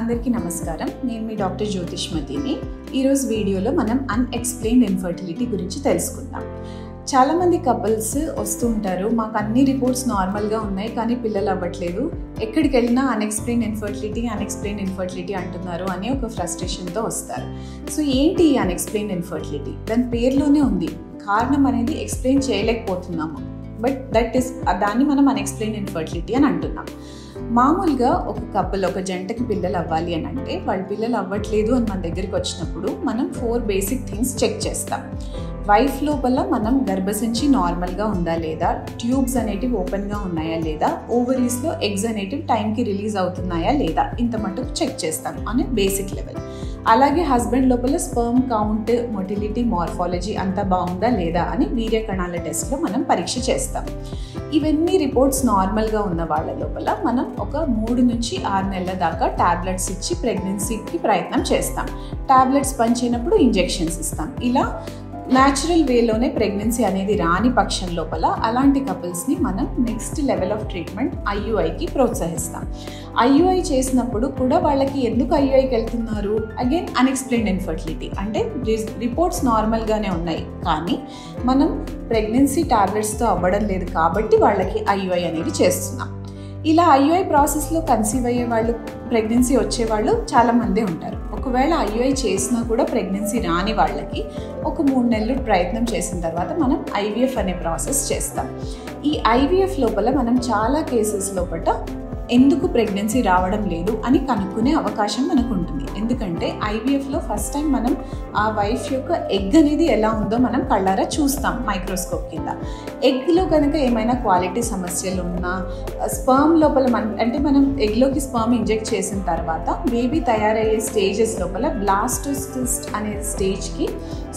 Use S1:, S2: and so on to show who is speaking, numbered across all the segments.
S1: అందరికీ నమస్కారం. నేను మీ డాక్టర్ జ్యోతిష్మతిని. ఈరోజు వీడియోలో మనం అన్ఎక్స్ప్లెయిన్డ్ ఇన్ఫర్టిలిటీ గురించి తెలుసుకుందాం. చాలామంది కపుల్స్ వస్తూ ఉంటారు, మాకు అన్ని రిపోర్ట్స్ నార్మల్గా ఉన్నాయి కానీ పిల్లలు అవ్వట్లేదు, ఎక్కడికి వెళ్ళినా అన్ఎక్స్ప్లెయిన్డ్ ఇన్ఫర్టిలిటీ అంటున్నారు అని ఒక ఫ్రస్ట్రేషన్తో వస్తారు. సో ఏంటి ఈ అన్ఎక్స్ప్లెయిన్డ్ ఇన్ఫర్టిలిటీ? దాని పేరులోనే ఉంది, కారణం అనేది ఎక్స్ప్లెయిన్ చేయలేకపోతున్నాము, బట్ దాన్ని మనం అన్ఎక్స్ప్లెయిన్డ్ ఇన్ఫర్టిలిటీ అని అంటున్నాం. మామూలుగా ఒక జంటకి పిల్లలు అవ్వాలి అని అంటే వాళ్ళు పిల్లలు అవ్వట్లేదు అని మన దగ్గరికి వచ్చినప్పుడు మనం 4 బేసిక్ థింగ్స్ చెక్ చేస్తాం. వైఫ్ లోపల మనం గర్భసంచి నార్మల్గా ఉందా లేదా, ట్యూబ్స్ అనేటివి ఓపెన్గా ఉన్నాయా లేదా, ఓవరీస్లో ఎగ్స్ అనేటివి టైంకి రిలీజ్ అవుతున్నాయా లేదా, ఇంత మటుకు చెక్ చేస్తాం అనే బేసిక్ లెవెల్. అలాగే హస్బెండ్ లోపల స్పర్మ్ కౌంట్, మొటిలిటీ, మార్ఫాలజీ అంతా బాగుందా లేదా అని వీర్య కణాల టెస్ట్లో మనం పరీక్ష చేస్తాం. ఇవన్నీ రిపోర్ట్స్ నార్మల్గా ఉన్న వాళ్ళ లోపల మనం ఒక 3 నుంచి 6 నెలల దాకా టాబ్లెట్స్ ఇచ్చి ప్రెగ్నెన్సీకి ప్రయత్నం చేస్తాం. టాబ్లెట్స్ పనిచేయనప్పుడు ఇంజెక్షన్స్ ఇస్తాం. ఇలా న్యాచురల్ వేలోనే ప్రెగ్నెన్సీ అనేది రాని పక్షం లోపల అలాంటి కపుల్స్ని మనం నెక్స్ట్ లెవెల్ ఆఫ్ ట్రీట్మెంట్ ఐయుఐకి ప్రోత్సహిస్తాం. ఐయుఐ చేసినప్పుడు కూడా వాళ్ళకి ఎందుకు ఐయుఐకి వెళ్తున్నారు? అగైన్ అన్ఎక్స్ప్లెయిన్డ్ ఇన్ఫర్టిలిటీ, అంటే రిపోర్ట్స్ నార్మల్గానే ఉన్నాయి కానీ మనం ప్రెగ్నెన్సీ టాబ్లెట్స్తో అవ్వడం లేదు కాబట్టి వాళ్ళకి ఐయుఐ అనేది చేస్తున్నాం. ఇలా ఐయుఐ ప్రాసెస్లో కన్సీవ్ అయ్యే వాళ్ళు, ప్రెగ్నెన్సీ వచ్చేవాళ్ళు చాలామందే ఉంటారు. ఒకవేళ ఐయుఐ చేసినా కూడా ప్రెగ్నెన్సీ రాని వాళ్ళకి ఒక 3 నెలలు ప్రయత్నం చేసిన తర్వాత మనం ఐవీఎఫ్ అనే ప్రాసెస్ చేస్తాం. ఈ ఐవీఎఫ్ లోపల మనం చాలా కేసెస్ లోపల ఎందుకు ప్రెగ్నెన్సీ రావడం లేదు అని కనుక్కునే అవకాశం మనకు ఉంటుంది. ఎందుకంటే ఐవీఎఫ్లో ఫస్ట్ టైం మనం ఆ వైఫ్ యొక్క ఎగ్ అనేది ఎలా ఉందో మనం కళ్ళారా చూస్తాం మైక్రోస్కోప్ కింద. ఎగ్లో కనుక ఏమైనా క్వాలిటీ సమస్యలు ఉన్నా, స్పర్మ్ లోపల మనం ఎగ్లోకి స్పర్మ్ ఇంజెక్ట్ చేసిన తర్వాత బేబీ తయారయ్యే స్టేజెస్ లోపల బ్లాస్టోసిస్ట్ అనే స్టేజ్కి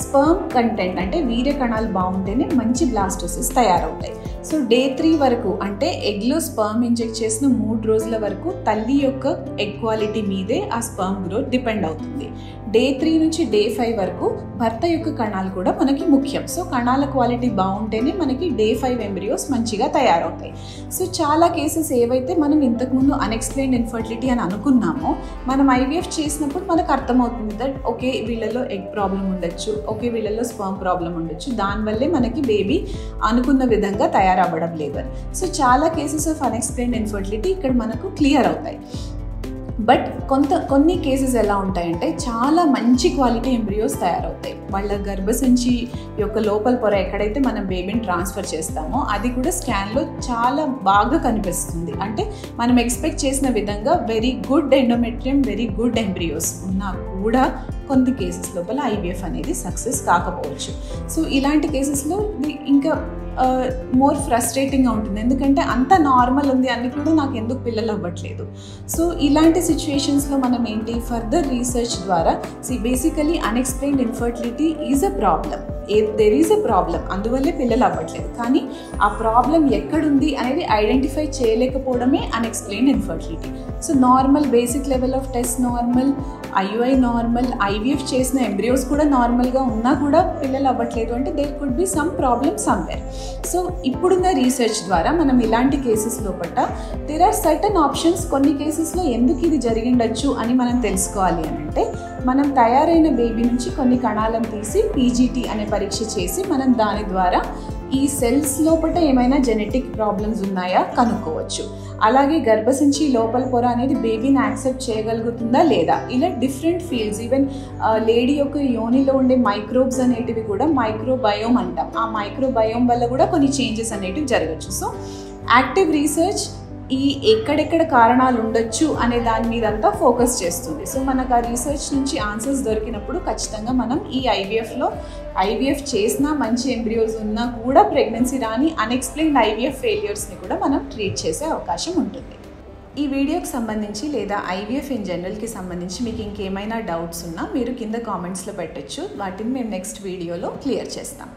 S1: స్పర్మ్ కంటెంట్ అంటే వీర్య కణాలు బాగుంటేనే మంచి బ్లాస్టోసిస్ తయారవుతాయి. సో డే 3 వరకు అంటే ఎగ్లో స్పర్మ్ ఇంజెక్ట్ చేసిన 3 రోజుల వరకు తల్లి యొక్క ఎగ్ క్వాలిటీ మీదే ఆ స్పర్మ్ గ్రోత్ డిపెండ్ అవుతుంది. డే 3 నుంచి డే 5 వరకు భర్త యొక్క కణాలు కూడా మనకి ముఖ్యం. సో కణాల క్వాలిటీ బాగుంటేనే మనకి డే 5 ఎంబ్రియోస్ మంచిగా తయారవుతాయి. సో చాలా కేసెస్ ఏవైతే మనం ఇంతకుముందు అన్ఎక్స్ప్లెయిన్డ్ ఇన్ఫర్టిలిటీ అని అనుకున్నామో, మనం ఐవీఎఫ్ చేసినప్పుడు మనకు అర్థమవుతుంది దట్ ఓకే వీళ్ళలో ఎగ్ ప్రాబ్లం ఉండొచ్చు, ఓకే వీళ్ళలో స్పర్మ్ ప్రాబ్లం ఉండొచ్చు, దానివల్లే మనకి బేబీ అనుకున్న విధంగా తయారవ్వడం లేదు. సో చాలా కేసెస్ ఆఫ్ అన్ఎక్స్ప్లెయిన్డ్ ఇన్ఫర్టిలిటీ ఇక్కడ మనకు క్లియర్ అవుతాయి. బట్ కొన్ని కేసెస్ ఎలా ఉంటాయంటే చాలా మంచి క్వాలిటీ ఎంబ్రియోస్ తయారవుతాయి. వాళ్ళ గర్భసంచి యొక్క లోపల పొర ఎక్కడైతే మనం బేబీని ట్రాన్స్ఫర్ చేస్తామో అది కూడా స్కాన్లో చాలా బాగా కనిపిస్తుంది. అంటే మనం ఎక్స్పెక్ట్ చేసిన విధంగా very good endometrium, very good embryos ఉన్నా కూడా కొన్ని కేసెస్ లోపల ఐవీఎఫ్ అనేది సక్సెస్ కాకపోవచ్చు. సో ఇలాంటి కేసెస్లో ఇంకా మోర్ ఫ్రస్ట్రేటింగ్గా ఉంటుంది. ఎందుకంటే అంత నార్మల్ ఉంది అన్ని కూడా నాకు ఎందుకు పిల్లలు అవ్వట్లేదు. సో ఇలాంటి సిచ్యువేషన్స్లో మనం ఏంటి, ఫర్దర్ రీసెర్చ్ ద్వారా basically unexplained infertility is a problem, there is a problem, అందువల్లే పిల్లలు అవ్వట్లేదు. కానీ ఆ ప్రాబ్లం ఎక్కడుంది అనేది ఐడెంటిఫై చేయలేకపోవడమే unexplained infertility. So normal basic level of test normal, IUI normal, IVF చేసిన ఎంబ్రియోస్ కూడా నార్మల్గా ఉన్నా కూడా పిల్లలు అవ్వట్లేదు అంటే there could be some problem somewhere. So ఇప్పుడున్న రీసెర్చ్ ద్వారా మనం ఇలాంటి కేసెస్ లోపల దేర్ ఆర్ సర్టన్ ఆప్షన్స్. కొన్ని కేసెస్లో ఎందుకు ఇది జరిగిండొచ్చు అని మనం తెలుసుకోవాలి అని అంటే మనం తయారైన బేబీ నుంచి కొన్ని కణాలను తీసి పీజీటీ అనే పరీక్ష చేసి మనం దాని ద్వారా ఈ సెల్స్ లోపల ఏమైనా జెనెటిక్ ప్రాబ్లమ్స్ ఉన్నాయా కనుక్కోవచ్చు. అలాగే గర్భసంచి లోపల పొర అనేది బేబీని యాక్సెప్ట్ చేయగలుగుతుందా లేదా, ఇలా డిఫరెంట్ ఫీల్డ్స్. ఈవెన్ లేడీ యొక్క యోనిలో ఉండే మైక్రోబ్స్ అనేటివి కూడా మైక్రోబయోమ్ అంటాం. ఆ మైక్రోబయోమ్ వల్ల కూడా కొన్ని చేంజెస్ అనేటివి జరగచ్చు. సో యాక్టివ్ రీసెర్చ్ ఈ ఎక్కడెక్కడ కారణాలు ఉండొచ్చు అనే దాని మీద అంతా ఫోకస్ చేస్తుంది. సో మనకు ఆ రీసెర్చ్ నుంచి ఆన్సర్స్ దొరికినప్పుడు ఖచ్చితంగా మనం ఈ ఐవీఎఫ్ చేసినా మంచి ఎంబ్రియోస్ ఉన్నా కూడా ప్రెగ్నెన్సీ రాని అన్ఎక్స్ప్లెయిన్డ్ ఐవీఎఫ్ ఫెయిల్యూర్స్ని కూడా మనం ట్రీట్ చేసే అవకాశం ఉంటుంది. ఈ వీడియోకి సంబంధించి లేదా ఐవీఎఫ్ ఇన్ జనరల్కి సంబంధించి మీకు ఇంకేమైనా డౌట్స్ ఉన్నా మీరు కింద కామెంట్స్లో పెట్టచ్చు. వాటిని మేము నెక్స్ట్ వీడియోలో క్లియర్ చేస్తాం.